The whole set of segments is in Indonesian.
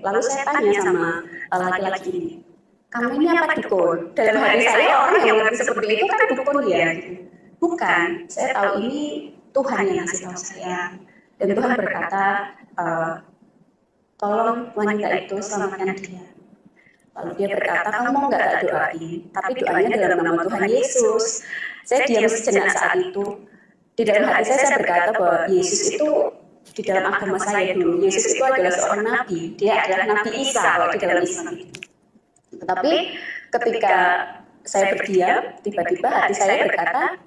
Lalu saya tanya sama laki-laki ini, kamu ini apa dukun? Dalam hati saya orang yang ngerti seperti itu kan dukun ya. Bukan, saya tahu ini Tuhan yang ngasih tahu saya. Dan Tuhan berkata, tolong wanita itu selamatkan dia. Lalu dia berkata, kamu mau nggak tak doain? Tapi doanya dalam nama Tuhan Yesus. Saya diam sejenak saat itu. Di dalam hati saya berkata bahwa Yesus itu di dalam agama saya dulu, Yesus itu adalah seorang nabi. Dia adalah Nabi Isa kalau di dalam Islam. Tetapi ketika saya berdiam, tiba-tiba hati saya berkata,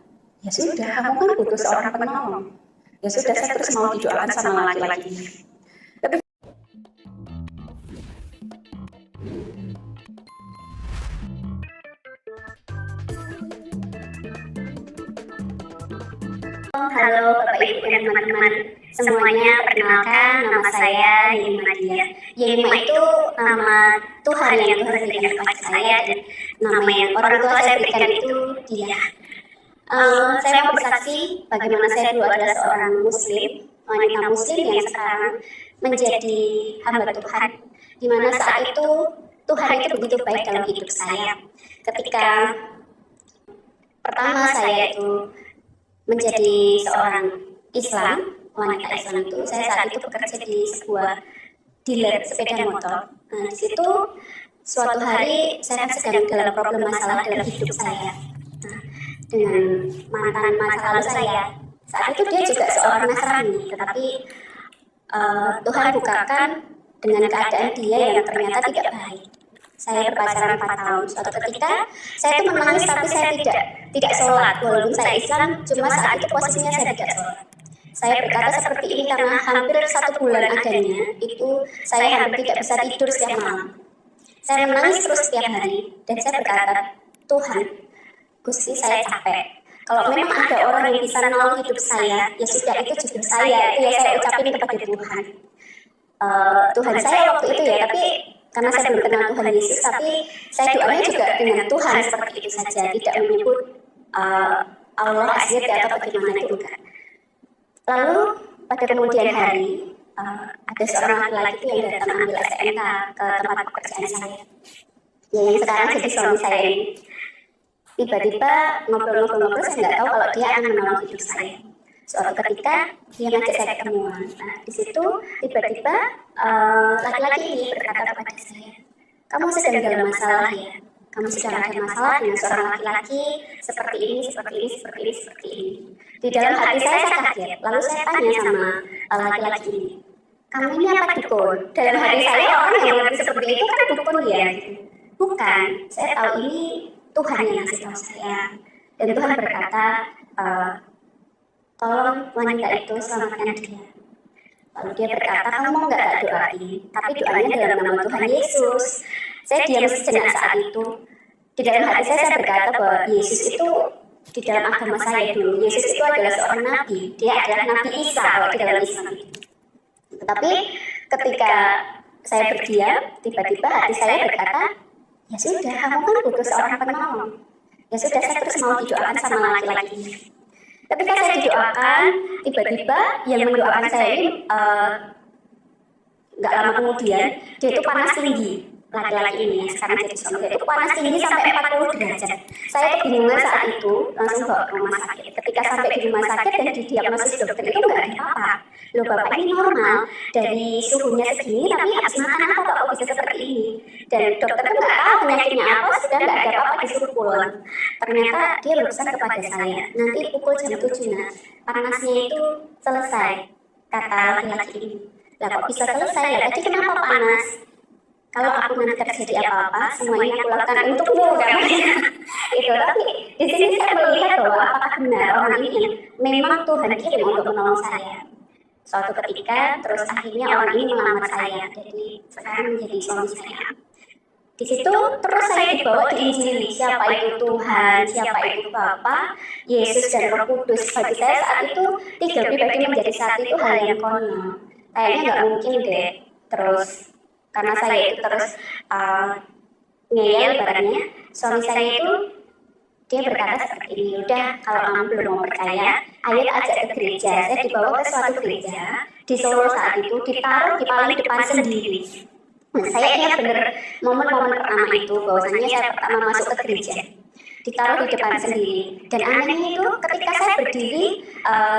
ya sudah, kamu kan butuh seorang penolong. Ya sudah, saya terus mau didoakan sama laki-laki. Halo Bapak Ibu dan teman-teman semuanya, perkenalkan nama saya Yelima Dia. Yelima itu nama Tuhan yang Tuhan berikan kepada saya, dan nama yang orang tua saya berikan itu Dia. Saya mau bersaksi bagaimana saya dulu adalah seorang muslim, wanita muslim yang sekarang menjadi hamba Tuhan, di mana saat itu Tuhan itu begitu baik dalam hidup saya. Ketika pertama saya itu menjadi seorang Islam, wanita Islam itu, saya saat itu bekerja di sebuah dealer sepeda motor. Nah, di situ suatu hari saya sedang dalam problem masalah dalam hidup saya. Nah, dengan mantan masa lalu saya, saat itu dia juga seorang Nasrani, tetapi Tuhan bukakan dengan keadaan dia yang ternyata tidak baik. Saya berpacaran 4 tahun. Suatu ketika saya itu menangis, tapi saya tidak sholat. Walaupun saya Islam, cuma saat itu posisinya saya tidak sholat. Saya berkata seperti ini karena hampir 1 bulan adanya itu saya hampir tidak bisa tidur setiap malam. Saya menangis terus setiap hari, dan saya berkata, Tuhan, Gusti, saya capek. Kalau memang ada orang yang bisa menolong hidup saya, ya sudah, itu juga saya. Itu ya saya ucapin kepada Tuhan. Tuhan saya waktu itu ya, tapi karena saya belum kenal Tuhan Yesus, tapi saya doanya juga dengan Tuhan seperti itu saja, tidak menyebut Allah Asyid atau bagaimana itu enggak. Lalu pada kemudian hari ada seorang laki-laki yang datang ambil STNK ke tempat pekerjaan saya, yang sekarang jadi suami saya ini. Tiba-tiba ngobrol-ngobrol, saya nggak tahu kalau dia akan menolong hidup saya. Suatu ketika dia ngajak saya ketemuan. Nah, di situ tiba-tiba laki-laki ini berkata kepada saya, kamu sedang dalam masalah ya? Kamu sedang ada masalah dengan seorang laki-laki seperti ini, seperti ini, seperti ini, seperti ini. Di dalam hati saya kaget. Lalu saya tanya sama laki-laki ini, kamu ini apa dukun? Dalam hati saya orang yang ngerti seperti itu kan dukun ya? Bukan, saya tahu ini Tuhan yang ngasih tahu saya. Dan Tuhan berkata, tolong wanita itu selamatkan dia. Lalu dia berkata, kamu mau nggak tak doain? Tapi doanya dalam nama Tuhan Yesus. Saya diam sejenak saat itu. Di dalam hati saya berkata bahwa Yesus itu di dalam agama saya dulu, Yesus itu adalah seorang nabi. Dia adalah Nabi Isa kalau di dalam Islam. Tetapi ketika saya berdiam, tiba-tiba hati saya berkata, ya sudah, kamu kan butuh seorang penolong. Ya sudah, saya terus mau didoakan sama laki-laki ini. Ketika saya didoakan, tiba-tiba yang mendoakan saya ini nggak lama kemudian dia itu panas tinggi. Laki-laki ini yang sekarang jadi suami saya itu panas tinggi sampai 40 derajat. Saya kebingungan saat itu, langsung bawa ke rumah sakit. Ketika sampai di rumah sakit dan didiagnosis dokter itu nggak ada apa-apa. Loh, bapak ini normal dari suhunya segini, tapi habis makan apa kok bisa seperti ini? Dan dokter itu nggak tahu penyakitnya apa, sudah nggak ada apa-apa, disuruh pulang. Ternyata dia berpesan kepada saya, nanti pukul jam 7 nah, panasnya itu selesai, kata laki-laki ini. Lah kok bisa selesai ya? Tadi kenapa panas? Kalau aku nanti terjadi apa-apa, semuanya aku lakukan untukmu, katanya. Itu, tapi di sini saya melihat bahwa apakah benar orang ini memang Tuhan kirim untuk menolong saya. Suatu ketika, terus akhirnya orang ini melamar saya, jadi sekarang menjadi suami saya. Di situ terus saya dibawa diinjili, siapa itu Tuhan, siapa itu Bapa, Yesus dan Roh Kudus. Bagi saya saat itu 3 pribadi menjadi satu itu hal yang konyol. Kayaknya nggak mungkin deh. Terus karena saya itu terus ngeyel barangnya, suami saya itu dia berkata seperti ini, udah kalau kamu belum mau percaya, ayo ajak ke gereja. Saya dibawa ke suatu gereja di Solo saat itu, ditaruh di paling depan sendiri. Nah, saya ingat benar momen-momen pertama itu bahwasanya saya pertama masuk ke gereja, ditaruh di depan sendiri. Dan anehnya itu ketika saya berdiri,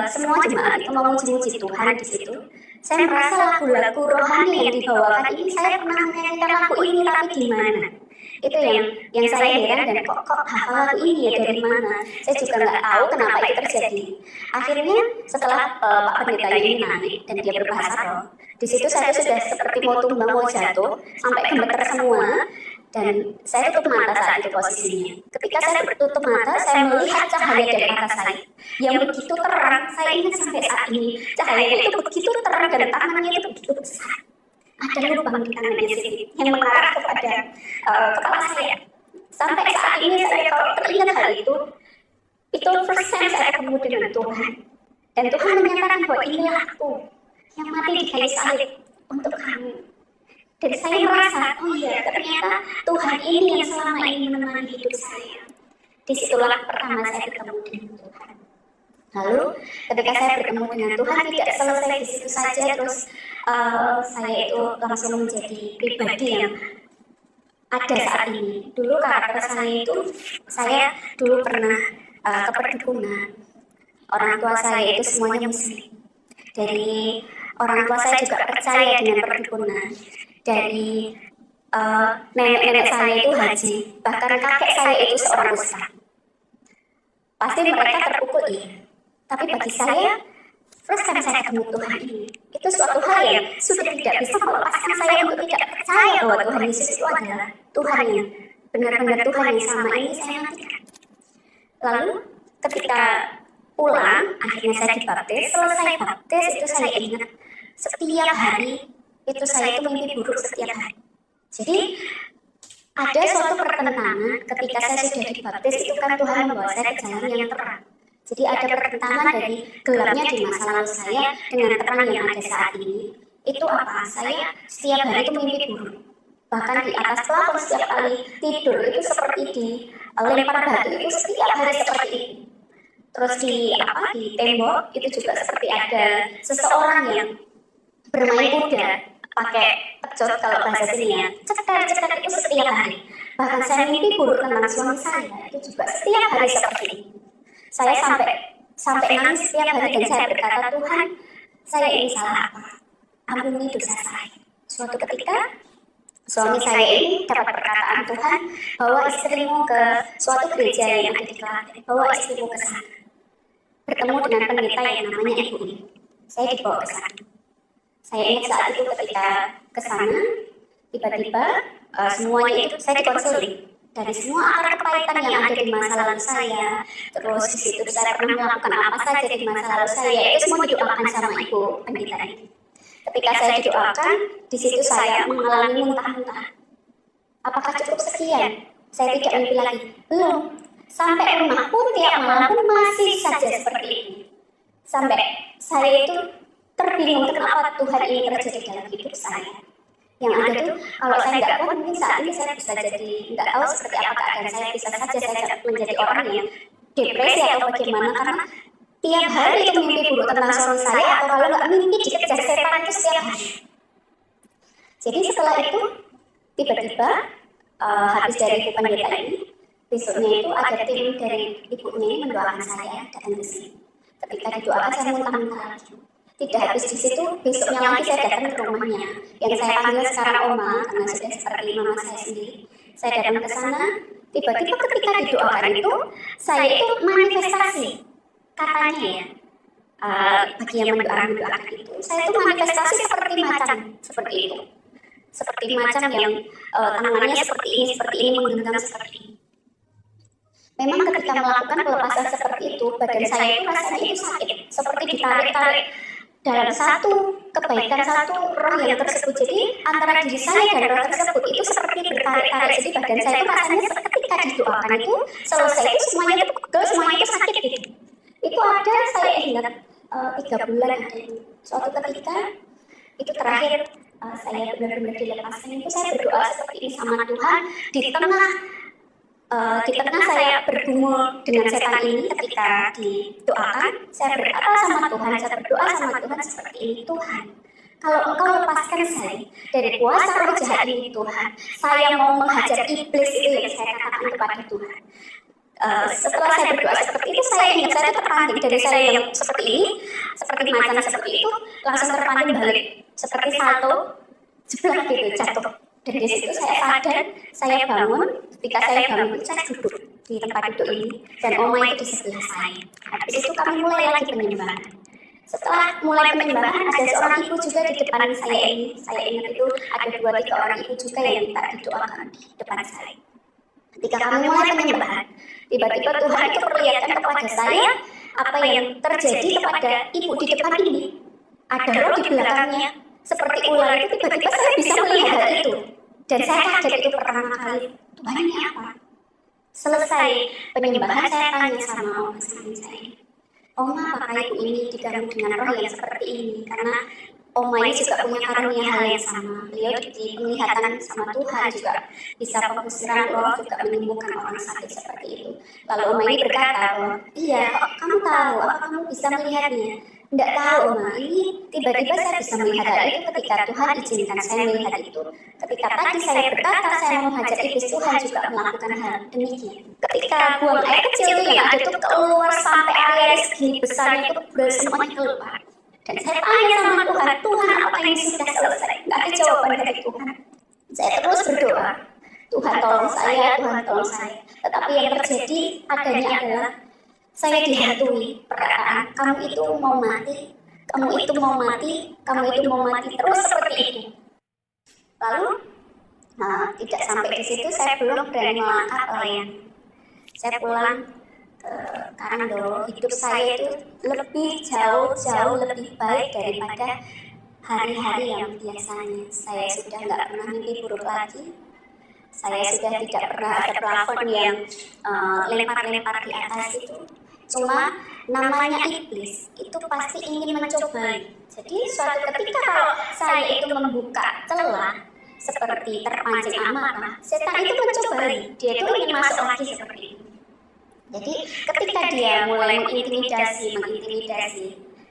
semua jemaat itu memuji-muji Tuhan di situ. Saya merasa lagu-lagu rohani yang dibawakan ini saya pernah menyanyikan lagu ini tapi di mana? Itu yang saya heran dan kok hafal lagu ini ya dari mana? Saya juga nggak tahu kenapa itu terjadi. Akhirnya setelah Pak Pendeta ini naik dan dia berbahasa roh, di situ saya sudah seperti mau tumbang mau jatuh sampai gemeter semua. Dan saya tutup mata saat itu posisinya. Ketika saya tutup mata, saya melihat cahaya dari atas saya yang begitu terang. Saya ingat sampai saat ini, cahayanya itu begitu terang dan tangannya itu begitu besar. Ada lubang di tangannya sendiri yang mengarah kepada kepala saya. Sampai saat ini saya kalau teringat hal itu first time saya ketemu dengan Tuhan. Dan Tuhan menyatakan bahwa inilah aku yang mati di kayu salib untuk kamu. Dan saya merasa, oh iya, ternyata Tuhan ini yang selama ini menemani hidup saya. Disitulah pertama saya bertemu dengan Tuhan. Lalu ketika saya bertemu dengan Tuhan tidak selesai di situ saja, terus saya itu langsung menjadi pribadi yang ada saat ini. Dulu karakter saya itu, saya dulu pernah ke perdukunan. Orang tua saya itu semuanya muslim. Dari orang tua saya juga percaya dengan perdukunan. Dari nenek-nenek saya itu haji, bahkan kakek saya itu seorang ustaz. Pasti mereka terpukul ya. Tapi bagi saya, first time saya ketemu Tuhan ini, itu suatu hal yang sudah tidak bisa melepaskan saya untuk tidak percaya bahwa Tuhan Yesus itu adalah Tuhan yang benar-benar Tuhan yang sama ini saya nantikan. Lalu ketika pulang, akhirnya saya dibaptis. Selesai baptis itu saya ingat setiap hari itu saya itu mimpi buruk setiap hari. Jadi ada suatu pertentangan ketika saya sudah dibaptis itu kan Tuhan membawa saya ke jalan yang terang. Jadi ada pertentangan dari gelapnya di masa lalu saya dengan terang yang ada saat ini. Itu apa? Saya setiap hari itu mimpi buruk. Bahkan di atas plafon setiap kali tidur itu seperti di lempar batu itu setiap hari seperti itu. Terus di tembok itu juga seperti ada seseorang yang bermain kuda pakai pecot kalau bahasa sini ya, cetar itu setiap hari. Bahkan saya mimpi buruk tentang suami saya itu juga setiap hari seperti itu. Saya sampai nangis setiap hari dan saya berkata, Tuhan, saya ini salah apa? Ampuni dosa saya. Suatu ketika suami saya ini dapat perkataan Tuhan, bawa istrimu ke suatu gereja yang ada di Klaten, bawa istrimu ke sana. Bertemu dengan pendeta yang namanya Ibu ini. Saya dibawa ke sana. Saya ingat saat itu ketika ke sana, tiba-tiba semuanya itu saya dikonseling dari semua akar kepahitan yang ada di masa lalu saya. Terus di situ saya pernah melakukan apa saja di masa lalu saya, itu semua didoakan sama Ibu pendeta itu. Ketika saya didoakan, di situ saya mengalami muntah-muntah. Apakah cukup sekian? Saya tidak mimpi lagi. Belum. Sampai rumah pun tiap malam pun masih saja seperti ini. Sampai saya itu terbingung kenapa Tuhan ini terjadi dalam hidup saya. Yang ada tuh, kalau saya nggak kuat mungkin saat ini saya bisa jadi nggak tahu seperti apa keadaan saya, bisa saja saya menjadi orang yang depresi atau bagaimana, karena tiap hari itu mimpi buruk tentang suami saya, atau kalau nggak mimpi dikejar setan itu setiap hari. Jadi setelah itu tiba-tiba habis dari Ibu pendeta ini, besoknya itu ada tim dari ibunya ini mendoakan saya datang ke sini. Ketika didoakan saya muntah-muntah lagi. Tidak habis di situ, besoknya lagi saya datang ke rumahnya, yang saya panggil sekarang Oma karena sudah seperti mama saya sendiri. Saya datang ke sana, tiba-tiba ketika didoakan itu, saya itu manifestasi, katanya ya, bagi yang mendoakan itu, saya itu manifestasi seperti macan, seperti itu, seperti macan yang tangannya seperti ini menggenggam seperti ini. Memang ketika melakukan pelepasan seperti itu, badan saya itu rasanya itu sakit, seperti ditarik-tarik dalam satu kebaikan, satu roh yang tersebut. Jadi antara diri saya dan roh tersebut itu seperti bertarik-tarik. Jadi badan saya itu rasanya ketika didoakan itu selesai itu semuanya itu pegel, semuanya itu sakit gitu. Itu ada, saya ingat 3 bulan ada itu. Suatu ketika itu terakhir saya benar-benar dilepaskan itu, saya berdoa seperti ini sama Tuhan di tengah saya bergumul dengan setan ini. Ketika didoakan, saya berkata sama Tuhan, saya berdoa sama Tuhan seperti ini, Tuhan, kalau engkau lepaskan saya dari kuasa roh jahat ini Tuhan, saya mau menghajar iblis, itu yang saya katakan kepada Tuhan. Setelah saya berdoa seperti itu, saya ingat saya itu terpanting dari saya yang seperti ini, seperti macan seperti itu, langsung terpanting balik, seperti salto, jeblak gitu, jatuh. Dan di situ saya sadar, saya bangun, ketika saya bangun, saya duduk di tempat duduk ini, dan Oma itu di sebelah saya. Habis itu kami mulai lagi penyembahan. Setelah mulai penyembahan, ada seorang ibu juga di depan saya ini. Saya ingat itu ada 2-3 orang ibu juga yang minta didoakan di depan saya. Ketika kami mulai penyembahan, tiba-tiba Tuhan itu perlihatkan kepada saya apa yang terjadi kepada ibu di depan ini. Ada roh di belakangnya, seperti ular itu. Tiba-tiba saya bisa melihat hal itu. Dan saya kaget itu pertama kali. Tuhan, ini apa? Selesai penyembahan, saya tanya sama Oma saya. Oma, apakah ibu ini diganggu dengan roh yang seperti ini? Karena Oma ini juga punya karunia hal yang sama. Beliau diberi penglihatan sama Tuhan juga, bisa pengusiran roh, juga menyembuhkan orang sakit seperti itu. Lalu Oma ini berkata, iya, kamu tahu, apa kamu bisa melihatnya? Tidak tahu, Oma, ini tiba-tiba saya bisa melihat hal itu ketika Tuhan izinkan saya melihat itu. Ketika tadi saya berkata saya mau menghajar iblis, Tuhan juga melakukan hal demikian. Ketika buang air kecil itu yang ada itu keluar sampai area segini besarnya itu semuanya keluar. Dan saya tanya sama Tuhan, Tuhan, apa ini sudah selesai? Nggak ada jawaban dari Tuhan. Saya terus berdoa, Tuhan tolong saya, Tuhan tolong saya. Tetapi yang terjadi adanya adalah saya dihantui perkataan, kamu itu mau mati, kamu itu mau mati, kamu itu mau mati, terus seperti itu. Lalu, tidak sampai di situ, saya belum berani melangkah pelayan. Saya pulang ke Karangdo, hidup saya itu lebih jauh lebih baik daripada hari-hari yang biasanya. Saya sudah nggak pernah mimpi buruk lagi. Saya sudah tidak pernah ada plafon yang lempar-lempar di atas itu. Cuma namanya iblis itu pasti ingin mencobai. Jadi suatu ketika kalau saya itu membuka celah seperti terpancing amarah, setan itu mencobai. Dia itu ingin masuk lagi seperti itu. Jadi ketika dia mulai mengintimidasi.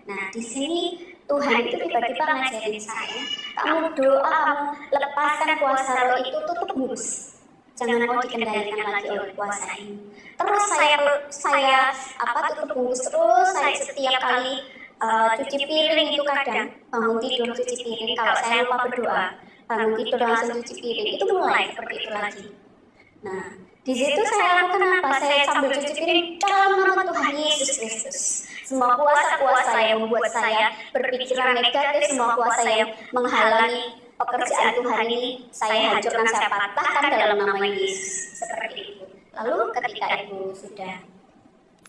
Nah di sini Tuhan itu tiba-tiba ngajarin saya, kamu doa, kamu lepaskan kuasa roh itu, tutup bungkus. Jangan mau dikendalikan lagi oleh kuasa ini. Terus saya tutup bungkus terus. Saya setiap kali cuci piring itu kadang bangun tidur cuci piring. Kalau saya lupa berdoa, bangun tidur langsung cuci piring. Itu mulai seperti itu lagi. Nah, di situ saya lakukan apa? Saya sambil cuci piring dalam nama Tuhan Yesus Kristus. Semua kuasa-kuasa yang membuat saya berpikiran negatif, semua kuasa yang menghalangi pekerjaan Tuhan ini, saya hancurkan, saya patahkan dalam nama Yesus. Seperti itu. Lalu ketika itu sudah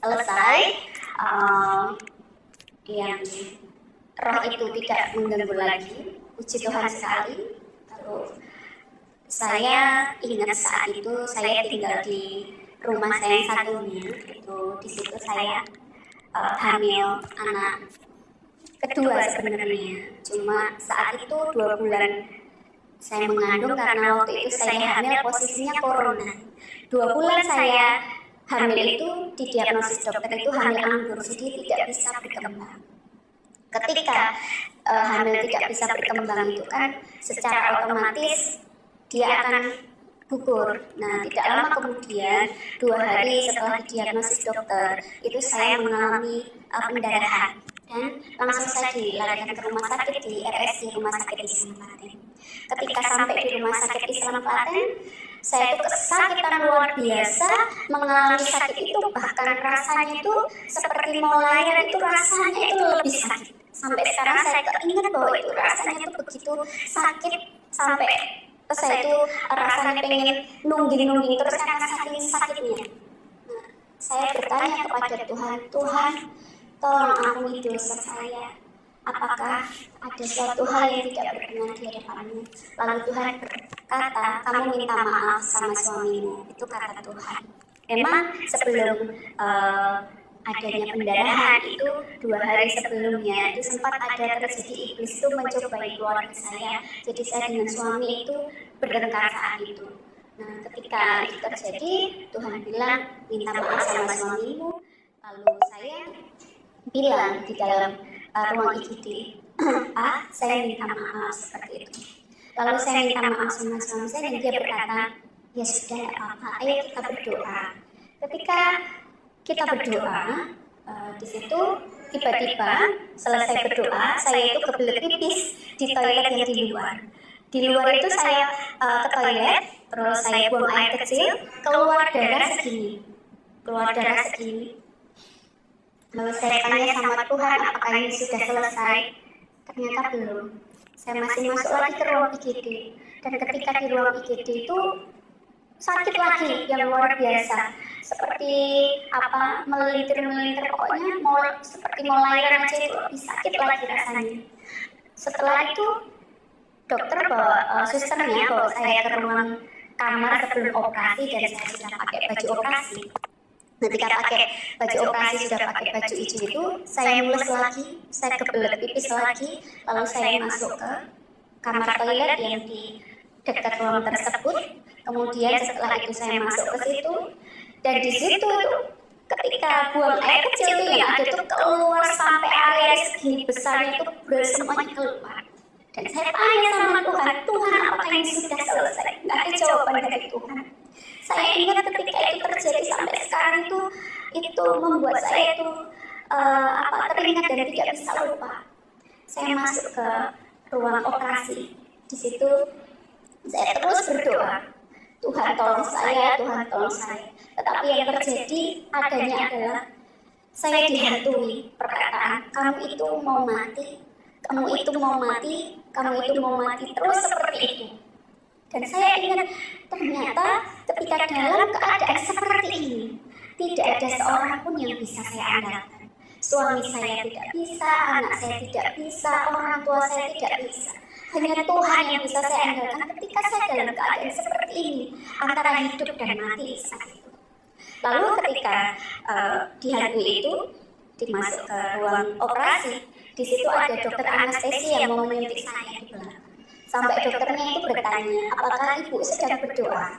selesai, yang roh itu tidak mengganggu lagi, puji Tuhan sekali. Lalu saya ingat saat itu saya tinggal di rumah saya yang satunya, itu di situ saya hamil anak kedua sebenarnya. Cuma saat itu 2 bulan saya mengandung karena waktu itu saya hamil posisinya corona. 2 bulan saya hamil itu didiagnosis dokter itu hamil anggur, jadi tidak bisa berkembang. Ketika hamil tidak bisa berkembang itu kan secara otomatis dia akan gugur. Nah, tidak lama kemudian 2 hari setelah didiagnosis dokter itu saya mengalami pendarahan dan langsung saya dilarikan ke rumah sakit di RSI, Rumah Sakit Islam Klaten. Ketika sampai di Rumah Sakit Islam Klaten, saya itu kesakitan luar biasa, mengalami sakit itu bahkan rasanya itu seperti mau lahir, itu rasanya itu lebih sakit. Sampai sekarang saya ingat bahwa itu rasanya itu begitu sakit sampai saya itu rasanya pengen nungging terus karena saking sakitnya. Nah, saya bertanya kepada Tuhan, Tuhan, tolong ampuni dosa saya. Apakah ada suatu hal yang tidak berkenan di hadapan-Mu? Lalu Tuhan berkata, kamu minta maaf sama suamimu. Itu kata Tuhan. Memang sebelum adanya pendarahan itu 2 hari sebelumnya itu sempat ada terjadi iblis itu mencobai keluarga saya. Jadi saya dengan suami itu bertengkar saat itu. Nah, ketika itu terjadi, Tuhan bilang minta maaf sama suamimu. Lalu saya bilang di dalam ruang IGD, saya minta maaf seperti itu. Lalu saya minta maaf sama suami saya dan dia berkata, ya sudah tidak apa-apa, ayo kita berdoa. Ketika kita berdoa, di situ tiba-tiba selesai berdoa, saya itu kebelet pipis di toilet yang di luar. Di luar itu saya ke toilet, terus saya buang air kecil, keluar darah segini. Lalu saya tanya sama Tuhan, apakah ini sudah selesai? Ternyata belum. Saya masih masuk lagi ke ruang IGD. Dan ketika di ruang IGD itu sakit lagi yang luar biasa. Seperti melintir-melintir, pokoknya seperti mau lahiran aja itu lebih sakit lagi rasanya. Setelah itu dokter susternya bawa saya ke ruang kamar sebelum operasi dan saya sudah pakai baju operasi. Ketika pakai baju operasi sudah pakai baju hijau itu, saya mulus lagi, saya kebelet pipis lagi, lalu saya masuk ke kamar toilet yang di dekat ruang tersebut. Kemudian setelah itu saya masuk ke situ, dan di situ ketika buang air kecil itu yang ada itu keluar sampai area segini besarnya itu semuanya keluar. Dan saya tanya sama Tuhan, Tuhan apakah ini sudah selesai? Nggak ada jawaban dari Tuhan. Saya ingat ketika itu terjadi sampai sekarang itu membuat saya teringat dan tidak bisa lupa. Saya masuk ke ruang operasi. Di situ saya terus berdoa, Tuhan tolong saya, Tuhan tolong saya. Tetapi yang terjadi adanya adalah saya dihantui perkataan, kamu itu mau mati, kamu itu mau mati, kamu itu mau mati, terus seperti itu. Dan saya ingat ternyata ketika dalam keadaan seperti ini, tidak ada seorang pun yang bisa saya andalkan. Suami saya tidak bisa, anak saya tidak bisa, orang tua saya tidak bisa. Hanya Tuhan yang bisa saya andalkan ketika saya dalam keadaan seperti ini, antara hidup dan mati saat itu. Lalu ketika dihantui itu, dimasuk ke ruang operasi, di situ ada dokter anestesi yang mau menyuntik saya di belakang. Sampai dokternya itu bertanya, apakah ibu sedang berdoa?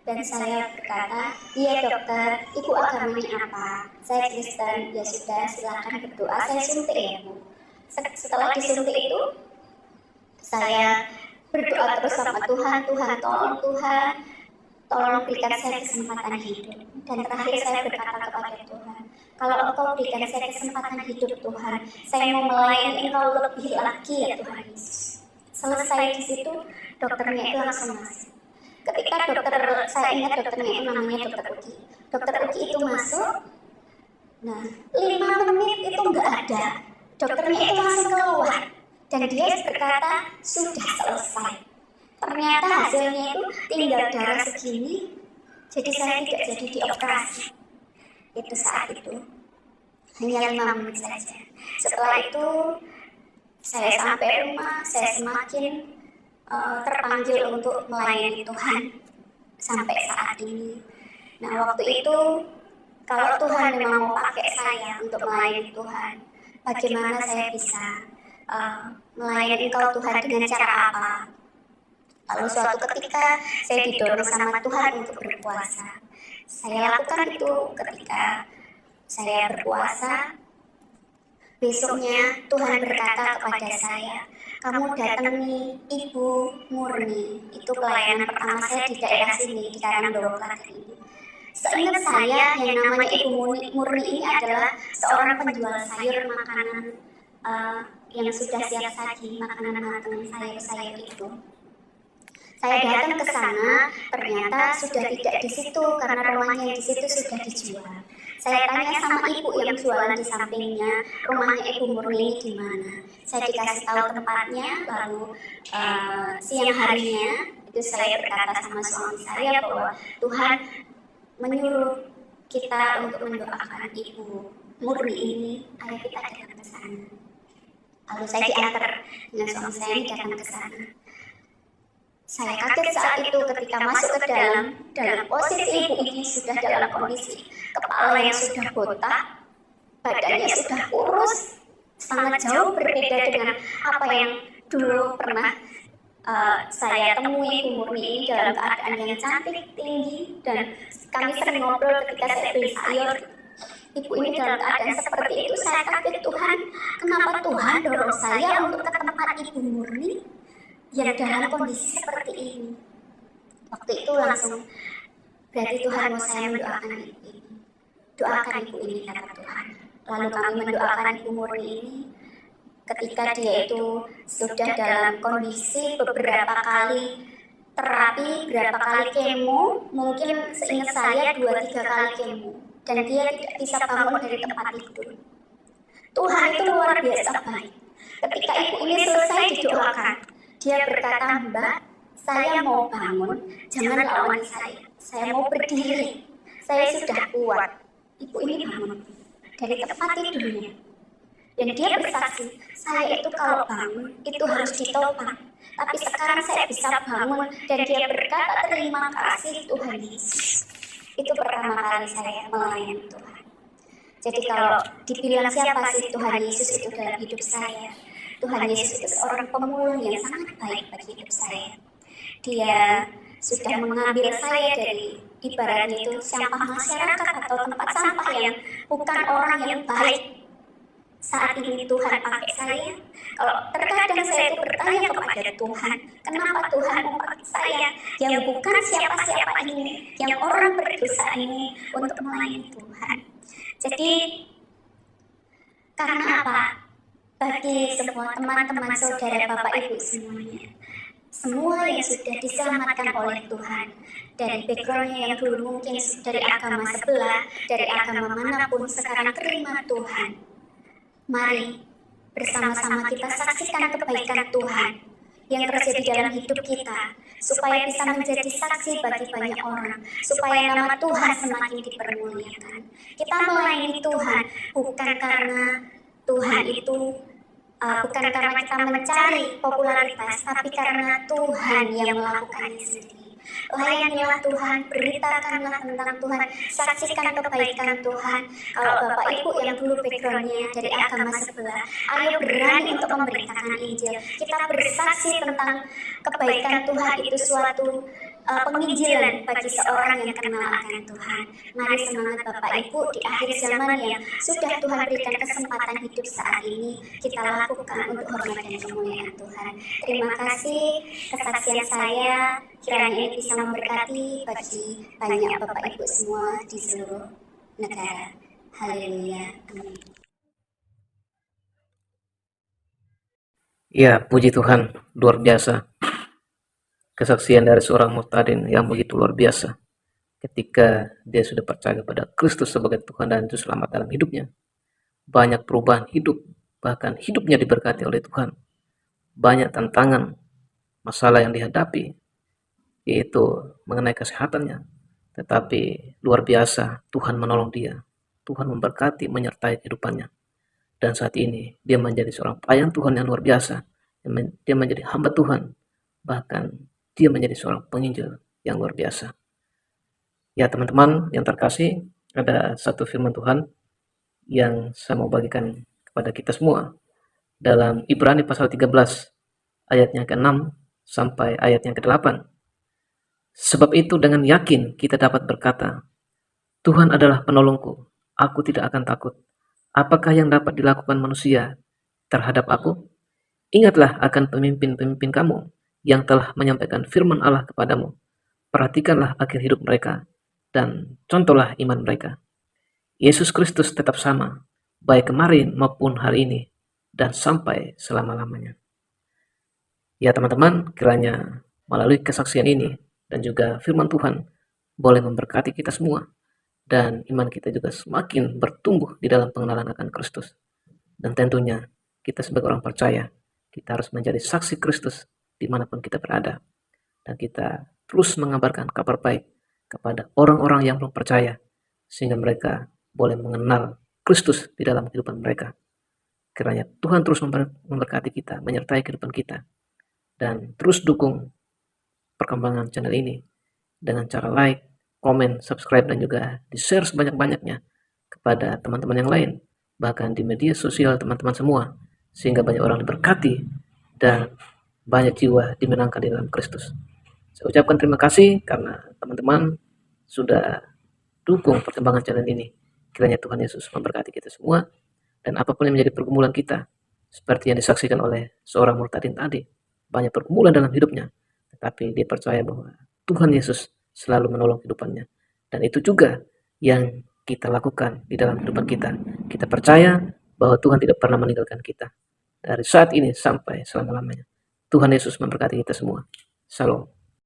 Dan saya berkata, iya dokter, ibu agamanya apa? Saya Kristen. Ya sudah, silakan berdoa, saya suntik ya bu. Setelah disuntik itu, saya berdoa terus sama Tuhan, Tuhan tolong berikan saya kesempatan hidup. Dan terakhir saya berkata kepada Tuhan, kalau Engkau berikan saya kesempatan hidup Tuhan, saya mau melayani Engkau lebih lagi ya Tuhan Yesus. Selesai di situ, dokternya itu langsung masuk. Ketika saya ingat dokternya itu namanya dokter Uki. Dokter Uki itu masuk, nah 5 menit itu nggak ada, dokternya itu langsung keluar. Dan dia berkata, sudah selesai. Ternyata hasilnya itu tinggal darah segini, jadi saya tidak jadi dioperasi. Itu saat itu, hanya 5 menit saja. Setelah itu, saya sampai rumah, saya semakin terpanggil untuk melayani Tuhan sampai saat ini. Nah waktu itu, kalau Tuhan memang mau pakai saya untuk melayani Tuhan, bagaimana saya bisa melayani Engkau Tuhan dengan cara apa? Lalu suatu ketika saya didorong sama Tuhan untuk berpuasa. Saya lakukan itu ketika saya berpuasa. Besoknya Tuhan berkata kepada saya, kamu datangi Ibu Murni. Itu pelayanan pertama saya di daerah sini, di Karangdowo Klaten ini. Seingat saya, yang namanya Ibu Murni ini adalah seorang penjual sayur makanan yang sudah siap saji, makanan matang sayur-sayur itu. Saya datang ke sana, ternyata sudah tidak di situ karena rumahnya di situ sudah dijual. Saya tanya sama ibu yang jualan di sampingnya, rumahnya Ibu Murni ini di mana? Saya dikasih tahu tempatnya, lalu siang harinya itu saya berkata sama suami saya bahwa Tuhan menyuruh kita untuk mendoakan Ibu Murni ini, ayo kita datang ke sana. Lalu saya diantar dengan suami saya datang ke sana. Saya kaget saat itu ketika masuk ke dalam posisi ibu ini sudah dalam kondisi kepala yang sudah botak, badannya sudah kurus, sangat jauh berbeda dengan apa yang dulu pernah saya temui Ibu Murni ini dalam keadaan yang cantik, tinggi, dan kami sering ngobrol ketika saya beli sayur. ibu ini dalam keadaan seperti itu, saya kaget, Tuhan, kenapa Tuhan dorong saya untuk ke tempat Ibu Murni yang dalam kondisi seperti ini. Waktu itu langsung, berarti Tuhan mau saya mendoakan ibu ini. Doakan ibu ini, kata Tuhan. Lalu kami mendoakan Ibu Murni ini ketika dia itu sudah dalam kondisi beberapa kali terapi, berapa kali kemo, mungkin seingat saya 2-3 kali kemo, dan dia tidak bisa bangun dari tempat tidur. Tuhan itu luar biasa baik. Ketika ibu ini selesai didoakan, dia berkata, Mbak, saya mau bangun, jangan lawan saya mau berdiri, saya sudah kuat. Ibu ini bangun dari tempat tidurnya, dan dia bersaksi, saya itu kalau bangun itu harus ditopang, tapi sekarang saya bisa bangun, dan dia berkata, terima kasih Tuhan Yesus. Itu pertama kali saya melayani Tuhan. Jadi kalau dibilang siapa sih Tuhan Yesus itu dalam hidup saya, Tuhan Yesus itu seorang pemulung yang sangat baik bagi hidup saya. Dia sudah mengambil saya dari ibaratnya itu sampah masyarakat atau tempat sampah yang bukan orang yang baik. Saat ini Tuhan pakai saya. Kalau terkadang saya itu bertanya kepada Tuhan, kenapa Tuhan memakai saya yang bukan siapa-siapa ini, yang orang berdosa ini untuk melayani Tuhan. Jadi karena apa? Bagi semua teman-teman saudara Bapak Ibu semuanya, semua yang sudah diselamatkan oleh Tuhan dari backgroundnya yang dulu mungkin dari agama sebelah, dari agama manapun, sekarang terima Tuhan. Mari bersama-sama kita saksikan kebaikan Tuhan yang terjadi dalam hidup kita, supaya bisa menjadi saksi bagi banyak orang, supaya nama Tuhan semakin dipermuliakan. Kita melayani Tuhan bukan karena Tuhan itu bukan karena kita mencari popularitas, tapi karena Tuhan yang melakukannya sendiri. Layanilah Tuhan, beritakanlah tentang Tuhan, saksikan kebaikan Tuhan. Kalau Bapak Ibu yang dulu backgroundnya dari agama sebelah, ayo berani untuk memberitakan Injil. Kita bersaksi tentang kebaikan Tuhan, itu suatu penginjilan bagi seorang yang kenal akan Tuhan. Mari semangat Bapak Ibu, di akhir zaman yang sudah Tuhan berikan kesempatan hidup saat ini, kita lakukan untuk hormat dan kemuliaan Tuhan. Terima kasih kesaksian saya, kiranya ini bisa memberkati bagi banyak Bapak Ibu semua di seluruh negara. Haleluya. Amin. Ya, puji Tuhan, luar biasa. Kesaksian dari seorang Muhtadin yang begitu luar biasa. Ketika dia sudah percaya kepada Kristus sebagai Tuhan dan Juru Selamat dalam hidupnya, banyak perubahan hidup, bahkan hidupnya diberkati oleh Tuhan. Banyak tantangan, masalah yang dihadapi, yaitu mengenai kesehatannya. Tetapi luar biasa, Tuhan menolong dia. Tuhan memberkati, menyertai kehidupannya. Dan saat ini, dia menjadi seorang pelayan Tuhan yang luar biasa. Dia menjadi hamba Tuhan. Bahkan, dia menjadi seorang penginjil yang luar biasa. Ya teman-teman yang terkasih, ada satu firman Tuhan yang saya mau bagikan kepada kita semua. Dalam Ibrani pasal 13, ayatnya ke-6 sampai ayatnya ke-8. Sebab itu dengan yakin kita dapat berkata, Tuhan adalah penolongku, aku tidak akan takut. Apakah yang dapat dilakukan manusia terhadap aku? Ingatlah akan pemimpin-pemimpin kamu yang telah menyampaikan firman Allah kepadamu. Perhatikanlah akhir hidup mereka dan contohlah iman mereka. Yesus Kristus tetap sama, baik kemarin maupun hari ini dan sampai selama-lamanya. Ya teman-teman, kiranya melalui kesaksian ini dan juga firman Tuhan boleh memberkati kita semua, dan iman kita juga semakin bertumbuh di dalam pengenalan akan Kristus. Dan tentunya kita sebagai orang percaya, kita harus menjadi saksi Kristus dimanapun kita berada. Dan kita terus mengabarkan kabar baik kepada orang-orang yang belum percaya, sehingga mereka boleh mengenal Kristus di dalam kehidupan mereka. Kiranya Tuhan terus memberkati kita, menyertai kehidupan kita. Dan terus dukung perkembangan channel ini dengan cara like, komen, subscribe, dan juga di-share sebanyak-banyaknya kepada teman-teman yang lain, bahkan di media sosial teman-teman semua, sehingga banyak orang diberkati dan banyak jiwa dimenangkan di dalam Kristus. Saya ucapkan terima kasih karena teman-teman sudah dukung perkembangan channel ini. Kiranya Tuhan Yesus memberkati kita semua, dan apapun yang menjadi pergumulan kita, seperti yang disaksikan oleh seorang murtadin tadi, banyak pergumulan dalam hidupnya, tetapi dia percaya bahwa Tuhan Yesus selalu menolong kehidupannya. Dan itu juga yang kita lakukan di dalam kehidupan kita. Kita percaya bahwa Tuhan tidak pernah meninggalkan kita dari saat ini sampai selama-lamanya. Tuhan Yesus memberkati kita semua. Shalom.